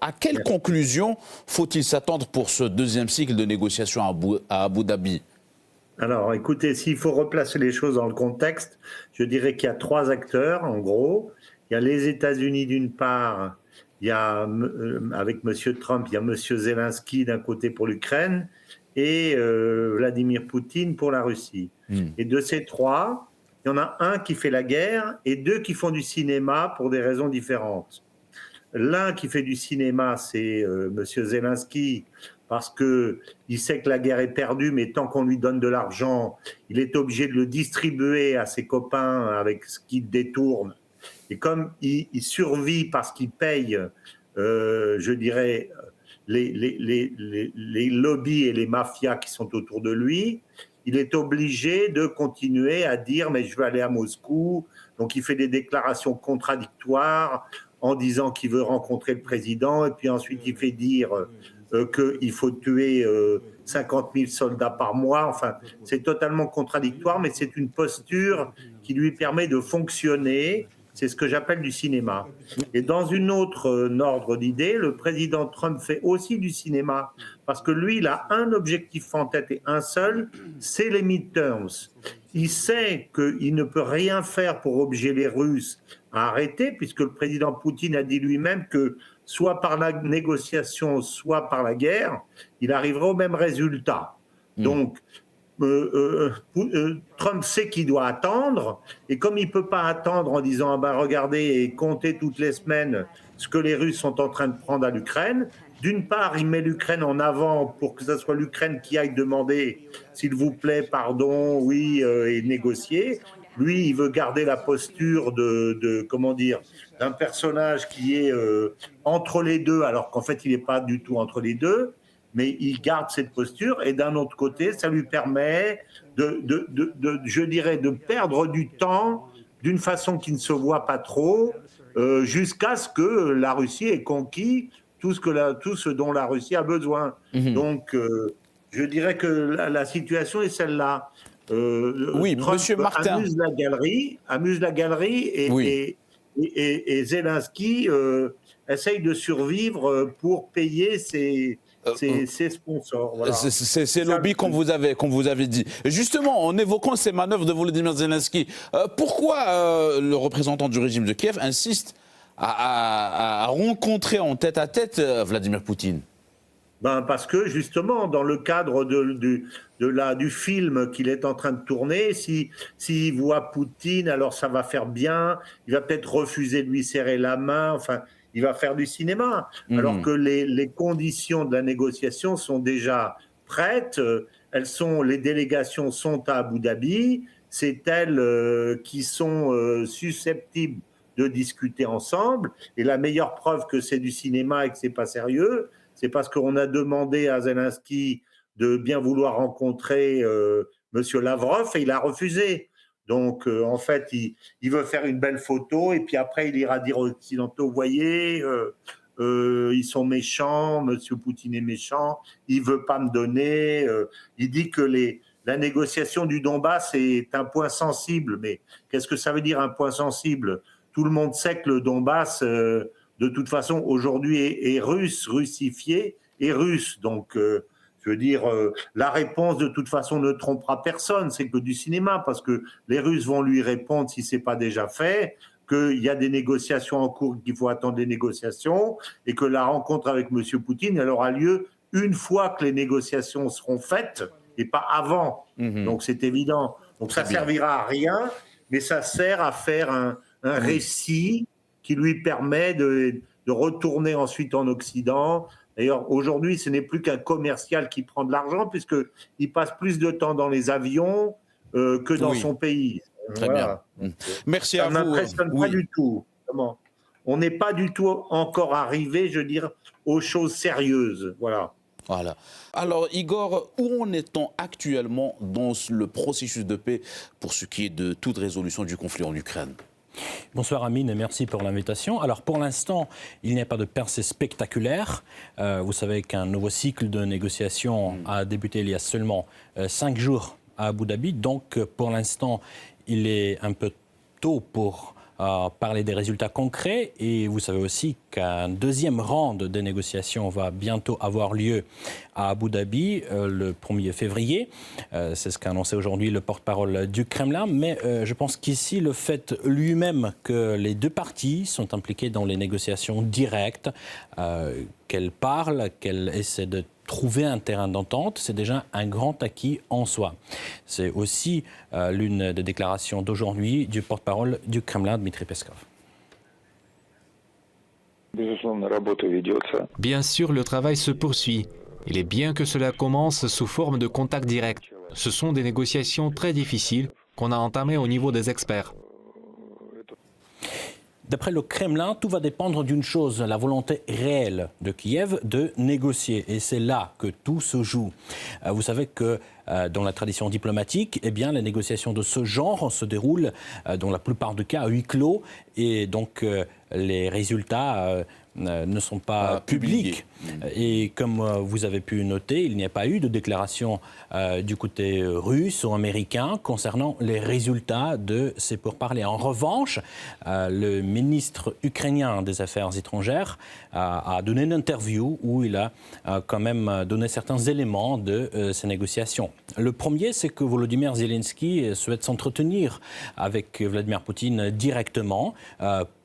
À quelle conclusion faut-il s'attendre pour ce deuxième cycle de négociations à Abu Dhabi? Alors, écoutez, s'il faut replacer les choses dans le contexte, je dirais qu'il y a trois acteurs, en gros. Il y a les États-Unis d'une part, il y a, avec M. Trump, il y a M. Zelensky d'un côté pour l'Ukraine et Vladimir Poutine pour la Russie. Et de ces trois, il y en a un qui fait la guerre et deux qui font du cinéma pour des raisons différentes. L'un qui fait du cinéma, c'est M. Zelensky, parce qu'il sait que la guerre est perdue, mais tant qu'on lui donne de l'argent, il est obligé de le distribuer à ses copains avec ce qu'il détourne. Et comme il survit parce qu'il paye, je dirais, les lobbies et les mafias qui sont autour de lui, il est obligé de continuer à dire « mais je veux aller à Moscou ». Donc il fait des déclarations contradictoires en disant qu'il veut rencontrer le président, et puis ensuite il fait dire qu'il faut tuer 50 000 soldats par mois. Enfin, c'est totalement contradictoire, mais c'est une posture qui lui permet de fonctionner. C'est ce que j'appelle du cinéma. Et dans une autre ordre d'idée, le président Trump fait aussi du cinéma, parce que lui, il a un objectif en tête et un seul, c'est les midterms. Il sait qu'il ne peut rien faire pour obliger les Russes à arrêter, puisque le président Poutine a dit lui-même que soit par la négociation, soit par la guerre, il arriverait au même résultat. Donc, Trump sait qu'il doit attendre, et comme il ne peut pas attendre en disant ah ben regardez et compter toutes les semaines ce que les Russes sont en train de prendre à l'Ukraine, d'une part il met l'Ukraine en avant pour que ce soit l'Ukraine qui aille demander s'il vous plaît pardon, oui et négocier. Lui il veut garder la posture comment dire, d'un personnage qui est entre les deux, alors qu'en fait il n'est pas du tout entre les deux. Mais il garde cette posture, et d'un autre côté, ça lui permet je dirais, de perdre du temps d'une façon qui ne se voit pas trop, jusqu'à ce que la Russie ait conquis tout ce dont la Russie a besoin. Donc, je dirais que la situation est celle-là. Oui, Trump Monsieur Martin. amuse la galerie et Zelensky essaye de survivre pour payer ses sponsors. Voilà. C'est lobby, comme vous avez dit. Justement, en évoquant ces manœuvres de Volodymyr Zelensky, pourquoi le représentant du régime de Kiev insiste à rencontrer en tête-à-tête Vladimir Poutine? Parce que justement, dans le cadre du film qu'il est en train de tourner, s'il voit Poutine, alors ça va faire bien, il va peut-être refuser de lui serrer la main, enfin, il va faire du cinéma. Alors que les conditions de la négociation sont déjà prêtes, les délégations sont à Abu Dhabi, c'est elles qui sont susceptibles de discuter ensemble, et la meilleure preuve que c'est du cinéma et que c'est pas sérieux, c'est parce qu'on a demandé à Zelensky de bien vouloir rencontrer M. Lavrov et il a refusé. Donc, en fait, il veut faire une belle photo et puis après, il ira dire aux Occidentaux, vous voyez, ils sont méchants, M. Poutine est méchant, il ne veut pas me donner. Il dit que la négociation du Donbass est un point sensible. Mais qu'est-ce que ça veut dire un point sensible? Tout le monde sait que le Donbass... de toute façon, aujourd'hui, est russifié et russe. Donc, je veux dire, la réponse, de toute façon, ne trompera personne. C'est que du cinéma, parce que les Russes vont lui répondre, si ce n'est pas déjà fait, qu'il y a des négociations en cours, qu'il faut attendre des négociations, et que la rencontre avec M. Poutine, elle aura lieu une fois que les négociations seront faites, et pas avant. Donc, c'est évident. Donc, ça ne servira à rien, mais ça sert à faire un récit qui lui permet de retourner ensuite en Occident. D'ailleurs, aujourd'hui, ce n'est plus qu'un commercial qui prend de l'argent, puisqu'il passe plus de temps dans les avions que dans son pays. Très bien. Merci à vous. Ça ne m'impressionne pas du tout. On n'est pas du tout encore arrivé, je veux dire, aux choses sérieuses. Voilà. Voilà. Alors, Igor, où en est-on actuellement dans le processus de paix pour ce qui est de toute résolution du conflit en Ukraine? Bonsoir Amine et merci pour l'invitation. Alors pour l'instant, il n'y a pas de percée spectaculaire. Vous savez qu'un nouveau cycle de négociations a débuté il y a seulement 5 jours à Abu Dhabi. Donc pour l'instant, il est un peu tôt pour parler des résultats concrets. Et vous savez aussi qu'un deuxième round de négociations va bientôt avoir lieu à Abu Dhabi le 1er février. C'est ce qu'a annoncé aujourd'hui le porte-parole du Kremlin. Mais je pense qu'ici, le fait lui-même que les deux parties sont impliquées dans les négociations directes, qu'elles parlent, qu'elles essaient de trouver un terrain d'entente, c'est déjà un grand acquis en soi. C'est aussi l'une des déclarations d'aujourd'hui du porte-parole du Kremlin, Dmitry Peskov. Bien sûr, le travail se poursuit. Il est bien que cela commence sous forme de contact direct. Ce sont des négociations très difficiles qu'on a entamées au niveau des experts. D'après le Kremlin, tout va dépendre d'une chose, la volonté réelle de Kiev de négocier. Et c'est là que tout se joue. Vous savez que dans la tradition diplomatique, eh bien, les négociations de ce genre se déroulent dans la plupart des cas à huis clos. Et donc, les résultats ne sont pas publics. Et comme vous avez pu noter, il n'y a pas eu de déclaration du côté russe ou américain concernant les résultats de ces pourparlers. En revanche, le ministre ukrainien des Affaires étrangères a donné une interview où il a quand même donné certains éléments de ces négociations. Le premier, c'est que Volodymyr Zelensky souhaite s'entretenir avec Vladimir Poutine directement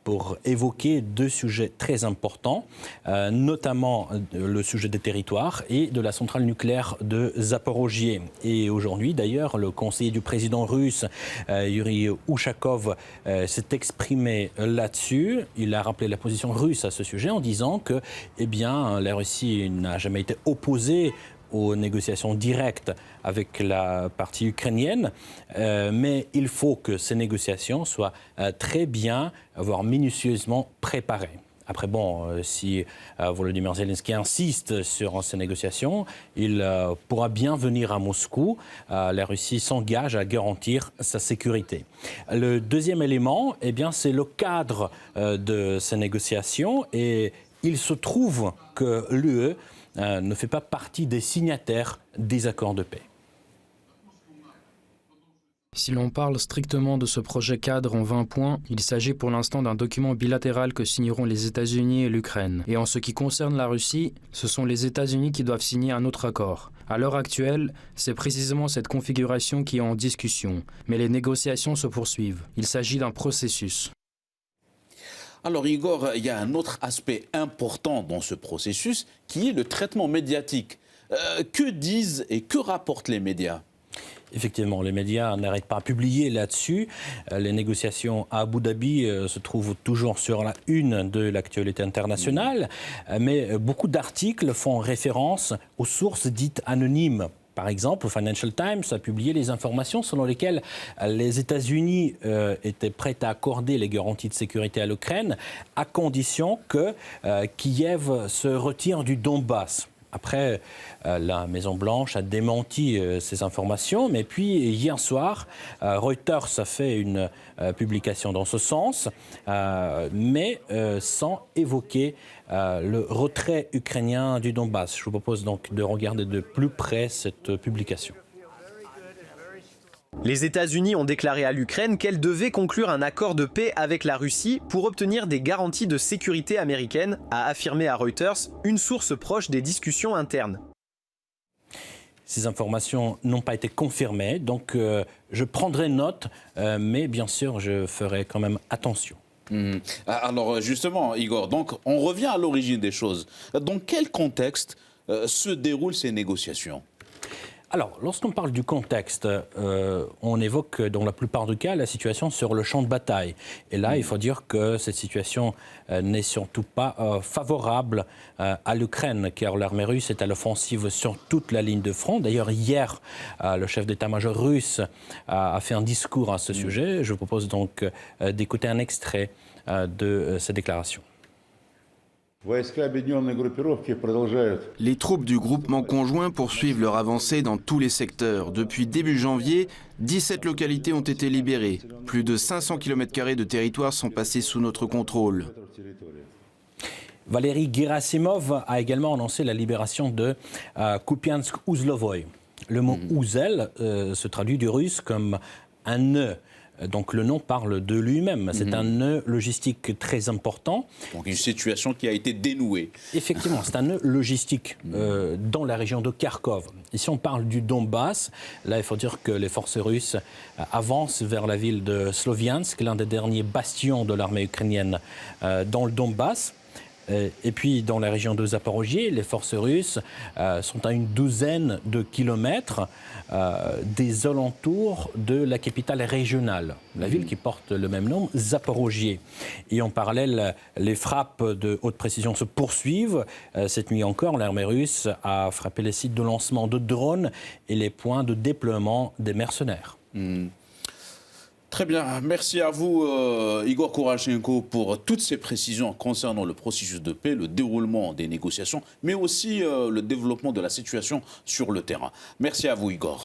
pour évoquer deux sujets très importants, notamment le sujet des territoires et de la centrale nucléaire de Zaporozhye. Et aujourd'hui, d'ailleurs, le conseiller du président russe, Yuri Ushakov, s'est exprimé là-dessus. Il a rappelé la position russe à ce sujet en disant que, eh bien, la Russie n'a jamais été opposée aux négociations directes avec la partie ukrainienne, mais il faut que ces négociations soient très bien, voire minutieusement préparées. Après, bon, si Volodymyr Zelensky insiste sur ces négociations, il pourra bien venir à Moscou. La Russie s'engage à garantir sa sécurité. Le deuxième élément, eh bien, c'est le cadre de ces négociations, et il se trouve que l'UE ne fait pas partie des signataires des accords de paix. Si l'on parle strictement de ce projet cadre en 20 points, il s'agit pour l'instant d'un document bilatéral que signeront les États-Unis et l'Ukraine. Et en ce qui concerne la Russie, ce sont les États-Unis qui doivent signer un autre accord. À l'heure actuelle, c'est précisément cette configuration qui est en discussion. Mais les négociations se poursuivent. Il s'agit d'un processus. Alors Igor, il y a un autre aspect important dans ce processus qui est le traitement médiatique. Que disent et que rapportent les médias ? Effectivement, les médias n'arrêtent pas à publier là-dessus. Les négociations à Abu Dhabi se trouvent toujours sur la une de l'actualité internationale, mais beaucoup d'articles font référence aux sources dites anonymes. Par exemple, le Financial Times a publié les informations selon lesquelles les États-Unis étaient prêts à accorder les garanties de sécurité à l'Ukraine à condition que Kiev se retire du Donbass. Après, la Maison-Blanche a démenti ces informations, mais puis hier soir, Reuters a fait une publication dans ce sens, mais sans évoquer le retrait ukrainien du Donbass. Je vous propose donc de regarder de plus près cette publication. Les États-Unis ont déclaré à l'Ukraine qu'elle devait conclure un accord de paix avec la Russie pour obtenir des garanties de sécurité américaines, a affirmé à Reuters une source proche des discussions internes. Ces informations n'ont pas été confirmées, donc je prendrai note, mais bien sûr, je ferai quand même attention. Alors justement, Igor, donc on revient à l'origine des choses. Dans quel contexte se déroulent ces négociations ? Alors, lorsqu'on parle du contexte, on évoque dans la plupart des cas la situation sur le champ de bataille. Et là, il faut dire que cette situation n'est surtout pas favorable à l'Ukraine, car l'armée russe est à l'offensive sur toute la ligne de front. D'ailleurs, hier, le chef d'état-major russe a fait un discours à ce sujet. Je vous propose donc d'écouter un extrait de cette déclaration. Les troupes du groupement conjoint poursuivent leur avancée dans tous les secteurs. Depuis début janvier, 17 localités ont été libérées. Plus de 500 km² de territoire sont passés sous notre contrôle. Valéry Gerasimov a également annoncé la libération de Kupiansk-Uzlovoy. Le mot Uzel se traduit du russe comme un nœud. Donc le nom parle de lui-même. C'est un nœud logistique très important. Donc une situation qui a été dénouée. Effectivement, c'est un nœud logistique dans la région de Kharkov. Ici, on parle du Donbass. Là, il faut dire que les forces russes avancent vers la ville de Sloviansk, l'un des derniers bastions de l'armée ukrainienne dans le Donbass. Et puis, dans la région de Zaporozhye, les forces russes sont à une douzaine de kilomètres des alentours de la capitale régionale, la ville qui porte le même nom, Zaporozhye. Et en parallèle, les frappes de haute précision se poursuivent. Cette nuit encore, l'armée russe a frappé les sites de lancement de drones et les points de déploiement des mercenaires. Très bien, merci à vous Igor Kourachenko pour toutes ces précisions concernant le processus de paix, le déroulement des négociations, mais aussi le développement de la situation sur le terrain. Merci à vous Igor.